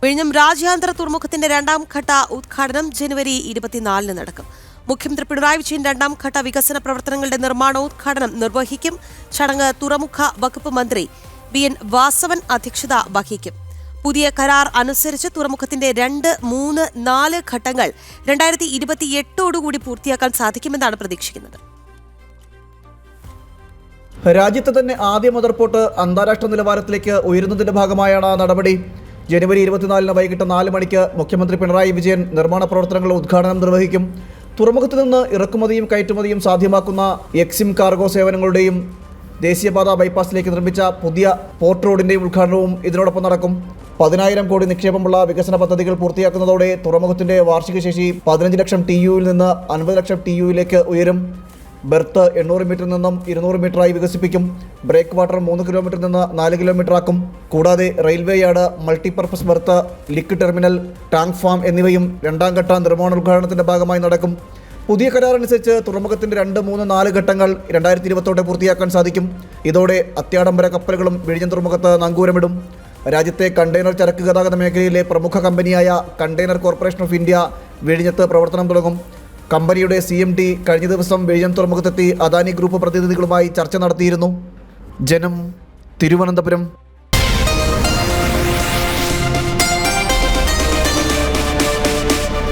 വിഴിഞ്ഞം രാജ്യാന്തര തുറമുഖത്തിന്റെ രണ്ടാം ഘട്ട ഉദ്ഘാടനം ജനുവരി 24 നടക്കും. മുഖ്യമന്ത്രി പിണറായി വിജയൻ രണ്ടാം ഘട്ട വികസന പ്രവർത്തനങ്ങളുടെ നിർമ്മാണോദ്ഘാടനം നിർവഹിക്കും. ചടങ്ങ് തുറമുഖ വകുപ്പ് മന്ത്രി BN വാസവൻ അധ്യക്ഷത വഹിക്കും. പുതിയ കരാർ അനുസരിച്ച് തുറമുഖത്തിന്റെ 2, 3, 4 ഘട്ടങ്ങൾ 2028 പൂർത്തിയാക്കാൻ സാധിക്കുമെന്നാണ് പ്രതീക്ഷിക്കുന്നത്. രാജ്യത്തെ തന്നെ ആദ്യ മദർപോർട്ട് അന്താരാഷ്ട്ര നിലവാരത്തിലേക്ക് ഉയരുന്നതിന്റെ ഭാഗമായാണ് നടപടി. ജനുവരി 24 വൈകിട്ട് 4 മണിക്ക് മുഖ്യമന്ത്രി പിണറായി വിജയൻ നിർമ്മാണ പ്രവർത്തനങ്ങളുടെ ഉദ്ഘാടനം നിർവഹിക്കും. തുറമുഖത്ത് നിന്ന് ഇറക്കുമതിയും കയറ്റുമതിയും സാധ്യമാക്കുന്ന എക്സിം കാർഗോ സേവനങ്ങളുടെയും ദേശീയപാത ബൈപ്പാസിലേക്ക് നിർമ്മിച്ച പുതിയ പോർട്ട് റോഡിൻ്റെയും ഉദ്ഘാടനവും ഇതിനോടൊപ്പം നടക്കും. 10,000 കോടി നിക്ഷേപമുള്ള വികസന പദ്ധതികൾ പൂർത്തിയാക്കുന്നതോടെ തുറമുഖത്തിന്റെ വാർഷിക ശേഷി 15 ലക്ഷം TUവിൽ നിന്ന് 50 ലക്ഷം TUവിലേക്ക് ഉയരും. ബെർത്ത് 800 മീറ്ററിൽ നിന്നും 200 മീറ്ററായി വികസിപ്പിക്കും. ബ്രേക്ക് വാട്ടർ 3 കിലോമീറ്ററിൽ നിന്ന് 4 കിലോമീറ്റർ ആക്കും. കൂടാതെ railway yard, multipurpose berth, liquid terminal, tank farm എന്നിവയും രണ്ടാം ഘട്ട നിർമ്മാണോദ്ഘാടനത്തിന്റെ ഭാഗമായി നടക്കും. പുതിയ കരാർ അനുസരിച്ച് തുറമുഖത്തിന്റെ 2, 3, 4 ഘട്ടങ്ങൾ 2020 പൂർത്തിയാക്കാൻ സാധിക്കും. ഇതോടെ അത്യാഡംബര കപ്പലുകളും വിഴിഞ്ഞം തുറമുഖത്ത് നങ്കൂരമിടും. രാജ്യത്തെ കണ്ടെയ്നർ ചരക്ക് ഗതാഗത മേഖലയിലെ പ്രമുഖ കമ്പനിയായ കണ്ടെയ്നർ കോർപ്പറേഷൻ ഓഫ് ഇന്ത്യ വിഴിഞ്ഞത്ത് പ്രവർത്തനം തുടങ്ങും. കമ്പനിയുടെ CMD കഴിഞ്ഞ ദിവസം വിഴിഞ്ഞം തുറമുഖത്തെത്തി അദാനി ഗ്രൂപ്പ് പ്രതിനിധികളുമായി ചർച്ച നടത്തിയിരുന്നു. ജനം, തിരുവനന്തപുരം.